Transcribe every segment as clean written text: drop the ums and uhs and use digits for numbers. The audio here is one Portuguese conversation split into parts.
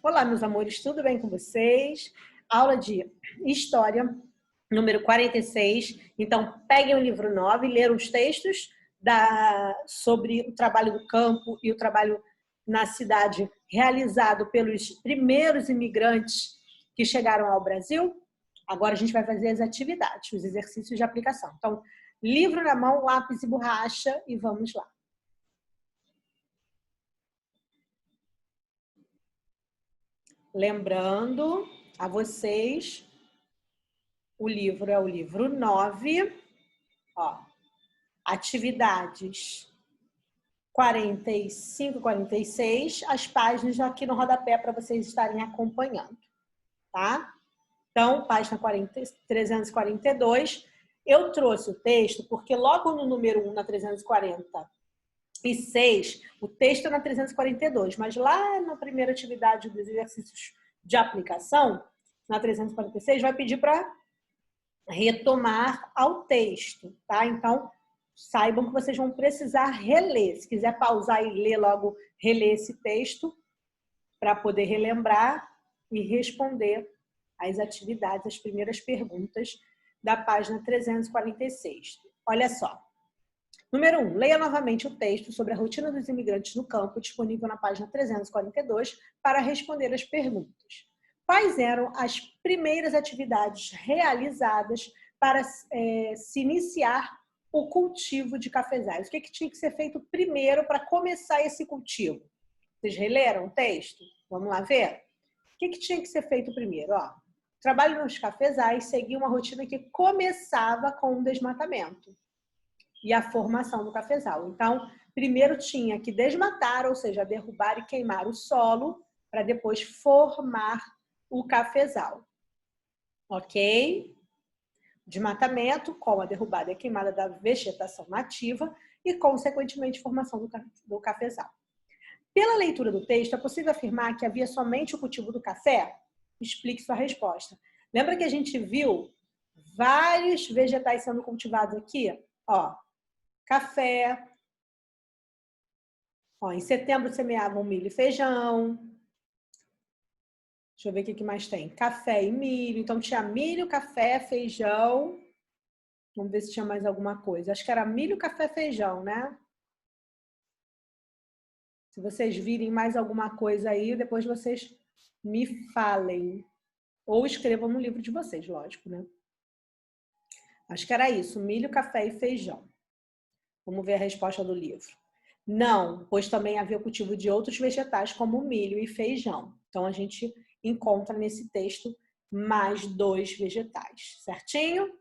Olá, meus amores, tudo bem com vocês? Aula de História, número 46. Então, peguem o livro 9 e leiam os textos sobre o trabalho do campo e o trabalho na cidade realizado pelos primeiros imigrantes que chegaram ao Brasil. Agora a gente vai fazer as atividades, os exercícios de aplicação. Então, livro na mão, lápis e borracha e vamos lá. Lembrando a vocês, o livro é o livro 9, ó, atividades 45 e 46, as páginas aqui no rodapé para vocês estarem acompanhando, tá? Então, página 342, eu trouxe o texto porque logo no número 1, na 346, o texto é na 342, mas lá na primeira atividade dos exercícios de aplicação, na 346, vai pedir para retomar ao texto, tá? Então, saibam que vocês vão precisar reler. Se quiser pausar e ler logo, reler esse texto para poder relembrar e responder as atividades, as primeiras perguntas da página 346. Olha só. Número 1. Leia novamente o texto sobre a rotina dos imigrantes no campo, disponível na página 342, para responder as perguntas. Quais eram as primeiras atividades realizadas para se iniciar o cultivo de cafezais? O que tinha que ser feito primeiro para começar esse cultivo? Vocês releram o texto? Vamos lá ver? O que tinha que ser feito primeiro? Ó, o trabalho nos cafezais seguia uma rotina que começava com o desmatamento e a formação do cafezal. Então, primeiro tinha que desmatar, ou seja, derrubar e queimar o solo, para depois formar o cafezal. Ok? Desmatamento, com a derrubada e queimada da vegetação nativa e, consequentemente, formação do cafezal. Pela leitura do texto, é possível afirmar que havia somente o cultivo do café? Explique sua resposta. Lembra que a gente viu vários vegetais sendo cultivados aqui? Ó, café. Ó, em setembro semeavam milho e feijão. Deixa eu ver o que mais tem. Café e milho. Então tinha milho, café, feijão. Vamos ver se tinha mais alguma coisa. Acho que era milho, café, feijão, né? Se vocês virem mais alguma coisa aí, depois vocês me falem. Ou escrevam no livro de vocês, lógico, né? Acho que era isso, milho, café e feijão. Vamos ver a resposta do livro. Não, pois também havia o cultivo de outros vegetais, como milho e feijão. Então, a gente encontra nesse texto mais 2 vegetais, certinho?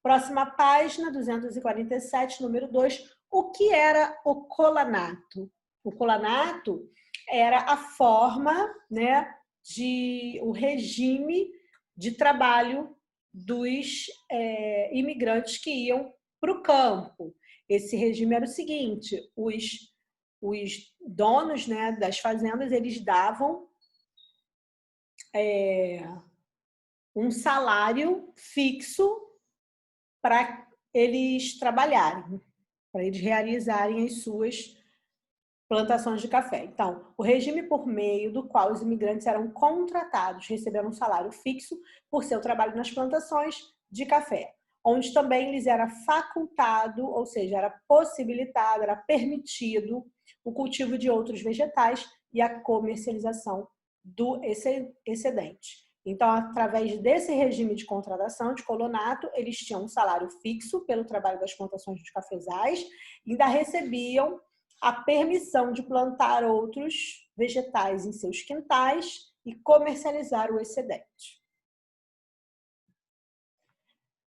Próxima página, 247, número 2. O que era o colanato? O colanato era a forma, né, o regime de trabalho dos imigrantes que iam para o campo. Esse regime era o seguinte: os donos, né, das fazendas, eles davam um salário fixo para eles trabalharem, para eles realizarem as suas plantações de café. Então, o regime por meio do qual os imigrantes eram contratados, receberam um salário fixo por seu trabalho nas plantações de café, onde também lhes era facultado, ou seja, era possibilitado, era permitido o cultivo de outros vegetais e a comercialização do excedente. Então, através desse regime de contratação, de colonato, eles tinham um salário fixo pelo trabalho das plantações de cafezais e ainda recebiam a permissão de plantar outros vegetais em seus quintais e comercializar o excedente.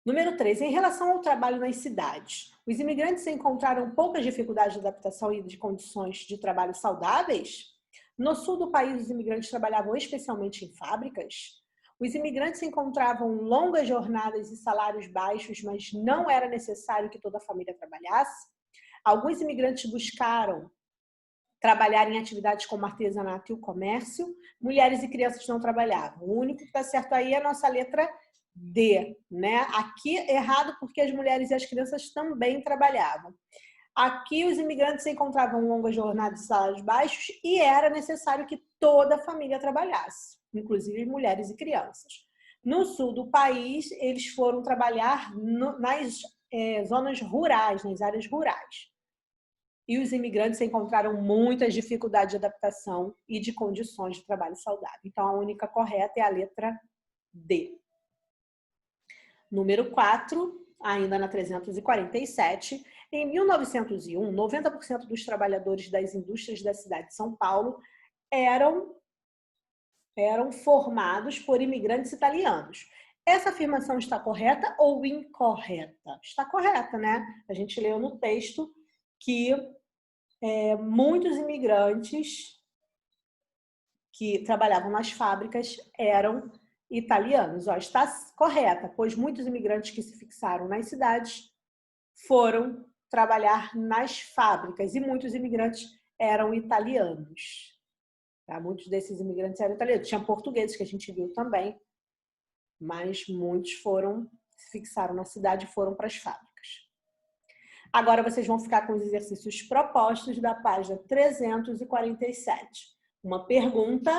Número 3. Em relação ao trabalho nas cidades, os imigrantes encontraram poucas dificuldades de adaptação e de condições de trabalho saudáveis? No sul do país, os imigrantes trabalhavam especialmente em fábricas? Os imigrantes encontravam longas jornadas e salários baixos, mas não era necessário que toda a família trabalhasse? Alguns imigrantes buscaram trabalhar em atividades como artesanato e o comércio. Mulheres e crianças não trabalhavam. O único que está certo aí é a nossa letra D, né? Aqui errado porque as mulheres e as crianças também trabalhavam. Aqui os imigrantes se encontravam longas jornadas e salários baixos e era necessário que toda a família trabalhasse, inclusive mulheres e crianças. No sul do país, eles foram trabalhar nas zonas rurais, nas áreas rurais. E os imigrantes encontraram muitas dificuldades de adaptação e de condições de trabalho saudável. Então, a única correta é a letra D. Número 4, ainda na 347, em 1901, 90% dos trabalhadores das indústrias da cidade de São Paulo eram formados por imigrantes italianos. Essa afirmação está correta ou incorreta? Está correta, né? A gente leu no texto que muitos imigrantes que trabalhavam nas fábricas eram italianos. Ó, está correta, pois muitos imigrantes que se fixaram nas cidades foram trabalhar nas fábricas e muitos imigrantes eram italianos. Tá? Muitos desses imigrantes eram italianos. Tinha portugueses que a gente viu também, mas muitos se fixaram na cidade e foram para as fábricas. Agora vocês vão ficar com os exercícios propostos da página 347. Uma pergunta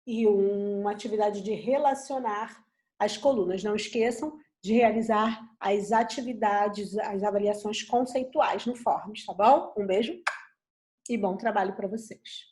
e uma atividade de relacionar as colunas. Não esqueçam de realizar as atividades, as avaliações conceituais no Forms, tá bom? Um beijo e bom trabalho para vocês.